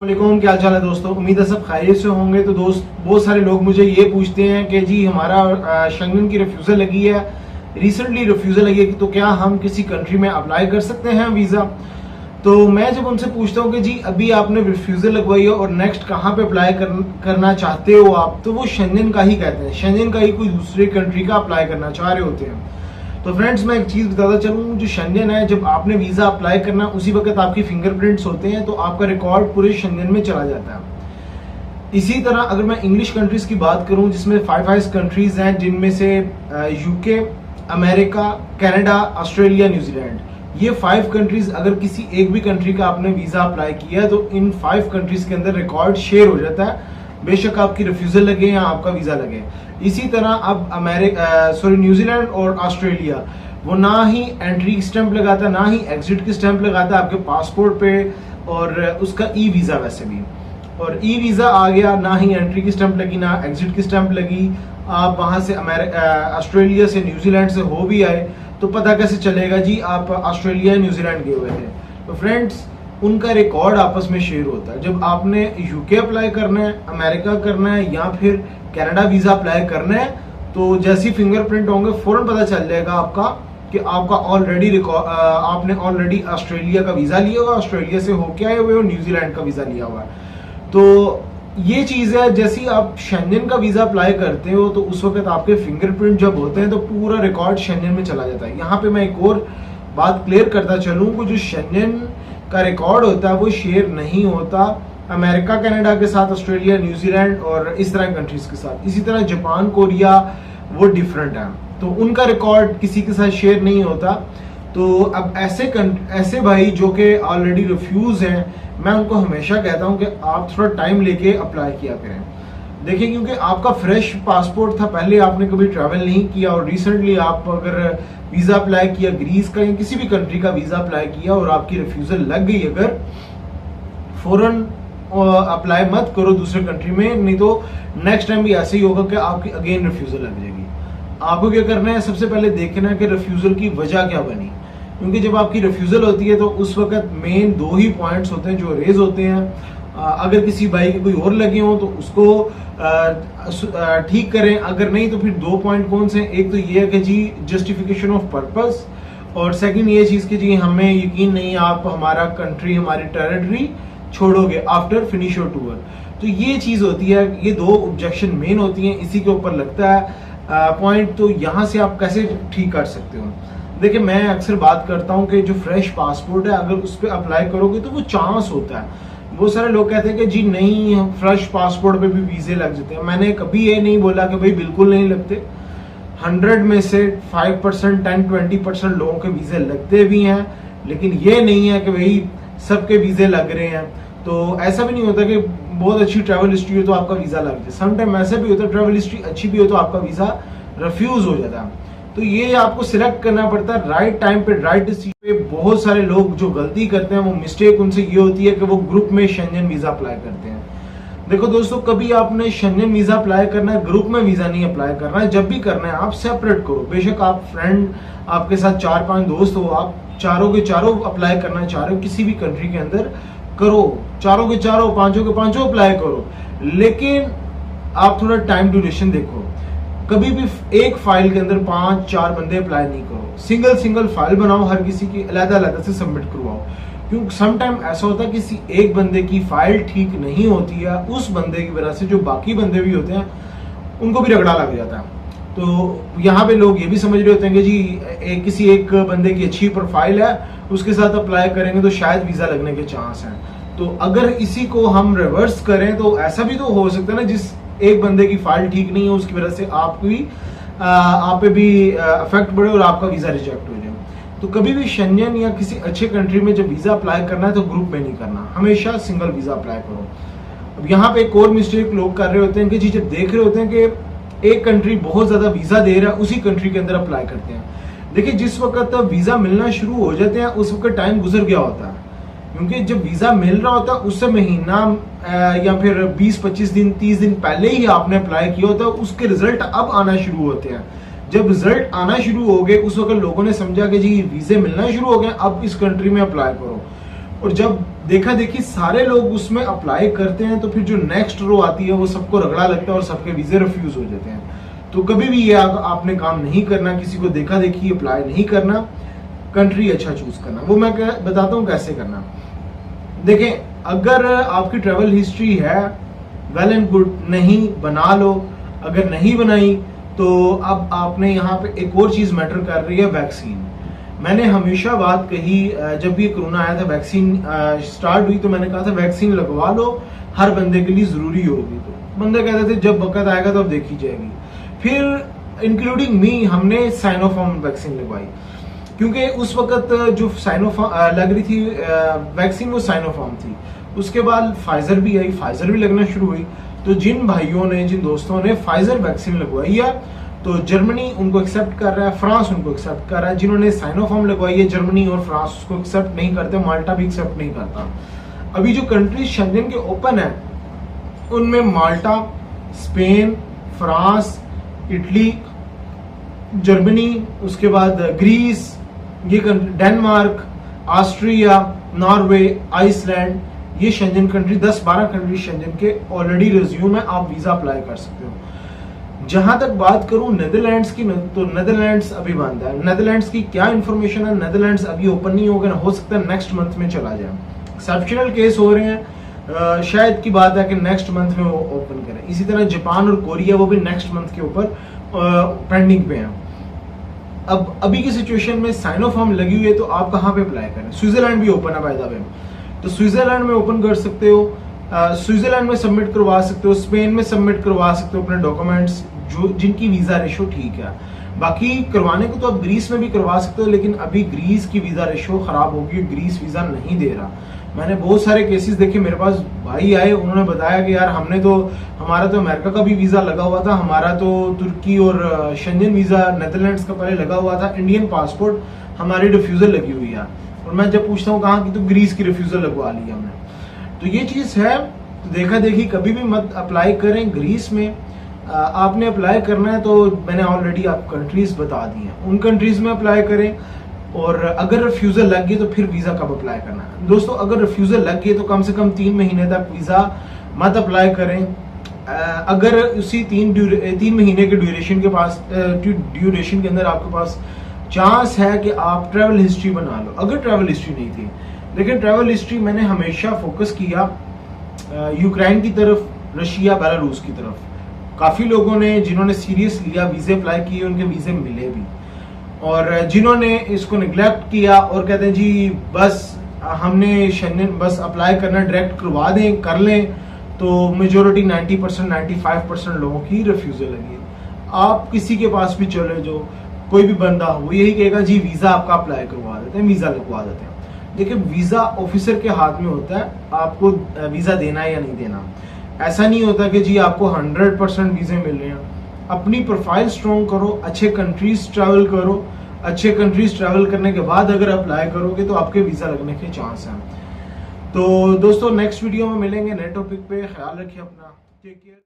वालेकुम, क्या चाल है दोस्तों। उम्मीद है सब खैरियत से होंगे। तो दोस्त, बहुत सारे लोग मुझे ये पूछते हैं कि जी हमारा शेंगन की रिफ्यूज़ल लगी है, रिसेंटली रिफ्यूज़ल लगी है, तो क्या हम किसी कंट्री में अप्लाई कर सकते हैं वीज़ा। तो मैं जब उनसे पूछता हूँ कि जी अभी आपने रिफ्यूज़ल लगवाई है और नेक्स्ट कहाँ पे अप्लाई करना चाहते हो आप, तो वो शेंगन का ही कहते हैं। शेंगन का ही कोई दूसरी कंट्री का अप्लाई करना चाह रहे होते हैं। तो फ्रेंड्स, मैं एक चीज़ बताता चलूँ, जो शेंगन है, जब आपने वीज़ा अप्लाई करना उसी वक्त आपकी फिंगरप्रिंट्स होते हैं, तो आपका रिकॉर्ड पूरे शेंगन में चला जाता है। इसी तरह अगर मैं इंग्लिश कंट्रीज़ की बात करूँ, जिसमें 5 कंट्रीज़ हैं, जिनमें से UK, America, Canada, Australia, New Zealand, ये 5 कंट्रीज़, अगर किसी एक भी कंट्री का आपने वीज़ा अप्लाई किया है तो इन 5 कंट्रीज़ के अंदर रिकॉर्ड शेयर हो जाता है, बेशक आपकी रिफ्यूज़ल लगे या आपका वीज़ा लगे। इसी तरह अब न्यूजीलैंड और ऑस्ट्रेलिया, वो ना ही एंट्री की स्टैंप लगाता, ना ही एग्जिट की स्टैंप लगाता आपके पासपोर्ट पे, और उसका ई वीज़ा वैसे भी, और ई वीज़ा आ गया, ना ही एंट्री की स्टैंप लगी, ना एग्जिट की स्टैंप लगी। आप वहाँ से ऑस्ट्रेलिया से, न्यूजीलैंड से हो भी आए तो पता कैसे चलेगा जी आप ऑस्ट्रेलिया या न्यूजीलैंड गए हुए थे। तो फ्रेंड्स, उनका रिकॉर्ड आपस में शेयर होता है। जब आपने यूके अप्लाई करना है, अमेरिका करना है या फिर कनाडा वीज़ा अप्लाई करना है, तो जैसी फिंगरप्रिंट होंगे फौरन पता चल जाएगा आपका कि आपका आपने ऑलरेडी ऑस्ट्रेलिया का वीज़ा लिया हुआ, ऑस्ट्रेलिया से होके आए हुए हो, न्यूजीलैंड का वीज़ा लिया हुआ है। तो ये चीज़ है, जैसे आप शेंगन का वीज़ा अप्लाई करते हो तो उस वक्त आपके फिंगरप्रिंट जब होते हैं तो पूरा रिकॉर्ड शेंगन में चला जाता है। यहाँ पे मैं एक और बात क्लियर करता चलूँ कि जो शेंगन का रिकॉर्ड होता है वो शेयर नहीं होता अमेरिका, कनाडा के साथ, ऑस्ट्रेलिया, न्यूजीलैंड और इस तरह कंट्रीज़ के साथ। इसी तरह जापान, कोरिया, वो डिफरेंट है, तो उनका रिकॉर्ड किसी के साथ शेयर नहीं होता। तो अब ऐसे भाई जो कि ऑलरेडी रिफ्यूज़ हैं, मैं उनको हमेशा कहता हूं कि आप थोड़ा टाइम लेके अप्लाई किया करें। देखिए, क्योंकि आपका फ्रेश पासपोर्ट था, पहले आपने कभी ट्रैवल नहीं किया, और रिसेंटली आप अगर वीज़ा अप्लाई किया, ग्रीस का या किसी भी कंट्री का वीज़ा अप्लाई किया और आपकी रिफ्यूज़ल लग गई, अगर फौरन अप्लाई मत करो दूसरे कंट्री में, नहीं तो नेक्स्ट टाइम भी ऐसे ही होगा कि आपकी अगेन रिफ्यूज़ल लग जाएगी। आपको क्या करना है, सबसे पहले देखना है कि रिफ्यूज़ल की वजह क्या बनी, क्योंकि जब आपकी रिफ्यूज़ल होती है तो उस वक्त मेन 2 ही पॉइंट्स होते हैं जो रेज होते हैं। अगर किसी भाई के कोई और लगे हों तो उसको ठीक करें, अगर नहीं तो फिर 2 पॉइंट कौन से, एक तो ये है कि जी जस्टिफिकेशन ऑफ पर्पस, और सेकंड ये चीज़ कि जी हमें यकीन नहीं आप हमारा कंट्री, हमारी टेरिटरी छोड़ोगे आफ्टर फिनिश योर टूर। तो ये चीज़ होती है, ये 2 ऑब्जेक्शन मेन होती हैं, इसी के ऊपर लगता है पॉइंट। तो यहाँ से आप कैसे ठीक कर सकते हो। देखिए, मैं अक्सर बात करता हूँ कि जो फ्रेश पासपोर्ट है, अगर उस पर अप्लाई करोगे तो वो चांस होता है। बहुत सारे लोग कहते हैं कि जी नहीं, फ्रेश पासपोर्ट पे भी वीज़े लग जाते हैं। मैंने कभी ये नहीं बोला कि भाई बिल्कुल नहीं लगते। 100 में से 5%, 10-20% लोगों के वीज़े लगते भी हैं, लेकिन ये नहीं है कि भाई सबके वीज़े लग रहे हैं। तो ऐसा भी नहीं होता कि बहुत अच्छी ट्रैवल हिस्ट्री हो तो आपका वीज़ा लग जाए। समटाइम ऐसा भी होता है, ट्रैवल हिस्ट्री अच्छी भी हो तो आपका वीज़ा रिफ्यूज़ हो जाता है। तो ये आपको सिलेक्ट करना पड़ता है राइट टाइम पे, राइट डिसीजन पे। बहुत सारे लोग जो गलती करते हैं, वो मिस्टेक उनसे ये होती है कि वो ग्रुप में शेंगन वीज़ा अप्लाई करते हैं। देखो दोस्तों, कभी आपने शेंगन वीज़ा अप्लाई करना है, ग्रुप में वीज़ा नहीं अप्लाई करना है। जब भी करना है आप सेपरेट करो। बेशक आप फ्रेंड, आपके साथ 4-5 दोस्त हो, आप चारों के चारों अप्लाई करना चाह रहे हो किसी भी कंट्री के अंदर, करो। चारों के चारों, पांचों के पांचों अप्लाई करो, लेकिन आप थोड़ा टाइम ड्यूरेशन देखो। कभी भी एक फाइल के अंदर 5-4 बंदे अप्लाई नहीं करो। सिंगल फाइल बनाओ, हर किसी की अलग-अलग से सबमिट करवाओ। क्योंकि समटाइम ऐसा होता है किसी एक बंदे की फाइल ठीक नहीं होती है, उस बंदे की वजह से जो बाकी बंदे भी होते हैं उनको भी रगड़ा लग जाता है। तो यहाँ पे लोग ये भी समझ रहे होते हैं कि जी किसी एक बंदे की अच्छी प्रोफाइल है, उसके साथ अप्लाई करेंगे तो शायद वीज़ा लगने के चांस हैं। तो अगर इसी को हम रिवर्स करें तो ऐसा भी तो हो सकता है ना, जिस एक बंदे की फाइल ठीक नहीं है उसकी वजह से आप पे भी इफेक्ट पड़े और आपका वीज़ा रिजेक्ट हो जाए। तो कभी भी शेंगन या किसी अच्छे कंट्री में जब वीज़ा अप्लाई करना है तो ग्रुप में नहीं करना, हमेशा सिंगल वीज़ा अप्लाई करो। अब यहाँ पे एक और मिस्टेक लोग कर रहे होते हैं कि जी जब देख रहे होते हैं कि एक कंट्री बहुत ज़्यादा वीज़ा दे रहा है, उसी कंट्री के अंदर अप्लाई करते हैं। देखिए, जिस वक्त वीज़ा मिलना शुरू हो जाते हैं उस वक्त टाइम गुजर गया होता है, क्योंकि जब वीज़ा मिल रहा होता है उससे महीना या फिर 20-25 दिन, 30 दिन पहले ही आपने अप्लाई किया होता है, उसके रिजल्ट अब आना शुरू होते हैं। जब रिजल्ट आना शुरू हो गए उस वक्त लोगों ने समझा कि जी वीज़े मिलना शुरू हो गए, अब इस कंट्री में अप्लाई करो। और जब देखा देखी सारे लोग उसमें अप्लाई करते हैं, तो फिर जो नेक्स्ट रो आती है वो सबको रगड़ा लगता है और सबके वीजे रिफ्यूज हो जाते हैं। तो कभी भी ये आपने काम नहीं करना, किसी को देखा देखी अप्लाई नहीं करना, कंट्री अच्छा चूज करना। वो मैं बताता हूँ कैसे करना। देखें, अगर आपकी ट्रेवल हिस्ट्री है वेल एंड गुड, नहीं बना लो। अगर नहीं बनाई तो अब आपने यहाँ पे एक और चीज मैटर कर रही है, वैक्सीन। मैंने हमेशा बात कही, जब भी कोरोना आया था, वैक्सीन स्टार्ट हुई तो मैंने कहा था वैक्सीन लगवा लो, हर बंदे के लिए जरूरी होगी। तो बंदे कहते थे जब वक्त आएगा तो अब देखी जाएगी। फिर इंक्लूडिंग मी, हमने साइनोफार्म वैक्सीन लगवाई, क्योंकि उस वक्त जो साइनोफार्म लग रही थी वैक्सीन, वो साइनोफार्म थी। उसके बाद फाइजर भी आई, फाइजर भी लगना शुरू हुई। तो जिन भाइयों ने, जिन दोस्तों ने फाइजर वैक्सीन लगवाई है, तो जर्मनी उनको एक्सेप्ट कर रहा है, फ्रांस उनको एक्सेप्ट कर रहा है। जिन्होंने साइनोफार्म लगवाई है, जर्मनी और फ्रांस उसको एक्सेप्ट नहीं करते, माल्टा भी एक्सेप्ट नहीं करता। अभी जो कंट्रीज शेंजन के ओपन है, उनमें माल्टा, स्पेन, फ्रांस, इटली, जर्मनी, उसके बाद ग्रीस, ये डेनमार्क, ऑस्ट्रिया, नॉर्वे, आइसलैंड, ये शेंजन कंट्री, 10-12 कंट्री शेंजन के ऑलरेडी रिज्यूम है, आप वीजा अप्लाई कर सकते हो। जहां तक बात करूं नेदरलैंड्स की, तो नेदरलैंड्स अभी बंद है। नेदरलैंड्स की क्या इंफॉर्मेशन है, नेदरलैंड्स अभी ओपन नहीं होगा, हो सकता है नेक्स्ट मंथ में चला जाए। एक्सेप्शनल केस हो रहे हैं, शायद की बात है कि नेक्स्ट मंथ में वो ओपन करें। इसी तरह जापान और कोरिया, वो भी नेक्स्ट मंथ के ऊपर पेंडिंग पे हैं। अब अभी की सिचुएशन में साइनोफार्म लगी हुई है, तो आप कहाँ पे अप्लाई करें? स्विट्जरलैंड भी ओपन है बाय द वे, तो स्विट्जरलैंड में ओपन कर सकते हो, स्विट्जरलैंड में सबमिट करवा सकते हो, स्पेन में सबमिट करवा सकते हो अपने डॉक्यूमेंट्स, जो जिनकी वीजा रेशो ठीक है। बाकी करवाने को तो आप ग्रीस में भी करवा सकते हो, लेकिन अभी ग्रीस की वीजा रेशो खराब होगी, ग्रीस वीजा नहीं दे रहा। मैंने बहुत सारे केसेस देखे, मेरे पास भाई आए, उन्होंने बताया कि यार हमारा तो अमेरिका का भी वीजा लगा हुआ था, हमारा तो तुर्की और शेंजन वीजा नेदरलैंड्स का पहले लगा हुआ था, इंडियन पासपोर्ट हमारी रिफ्यूजल लगी हुई है। और मैं जब पूछता हूँ कहाँ की, तो ग्रीस की रिफ्यूजल लगवा ली हमने। तो ये चीज है, तो देखा देखी कभी भी मत अप्लाई करें ग्रीस में। आपने अप्लाई करना है तो मैंने ऑलरेडी आप कंट्रीज बता दी हैं, उन कंट्रीज में अप्लाई करें। और अगर रिफ्यूजल लग गई तो फिर वीजा कब अप्लाई करना है? दोस्तों, अगर रिफ्यूजल लग गई तो कम से कम 3 महीने तक वीजा मत अप्लाई करें। अगर उसी 3 महीने के ड्यूरेशन के अंदर आपके पास चांस है कि आप ट्रैवल हिस्ट्री बना लो, अगर ट्रैवल हिस्ट्री नहीं थी। लेकिन ट्रैवल हिस्ट्री मैंने हमेशा फोकस किया यूक्रेन की तरफ, रशिया, बेलारूस की तरफ। काफी लोगों ने, जिन्होंने सीरियस लिया, वीजे अप्लाई किए, उनके वीजे मिले भी। और जिन्होंने इसको निगलेक्ट किया और कहते हैं जी बस हमने शेंजन बस अप्लाई करना, डायरेक्ट करवा दें, कर लें, तो मेजोरिटी 90%, 95% लोगों की रिफ्यूजल लगी। आप किसी के पास भी चले जाओ, कोई भी बंदा हो, वो यही कहेगा जी वीजा आपका अप्लाई करवा देते हैं, वीजा लगवा देते हैं। देखिए, वीजा ऑफिसर के हाथ में होता है आपको वीजा देना है या नहीं देना। ऐसा नहीं होता कि जी आपको 100% वीजे मिल रहे हैं। अपनी प्रोफाइल स्ट्रॉन्ग करो, अच्छे कंट्रीज ट्रैवल करो, अच्छे कंट्रीज ट्रैवल करने के बाद अगर अप्लाई करोगे तो आपके वीजा लगने के चांस हैं। तो दोस्तों, नेक्स्ट वीडियो में मिलेंगे नए टॉपिक पे। ख्याल रखिए अपना, टेक केयर।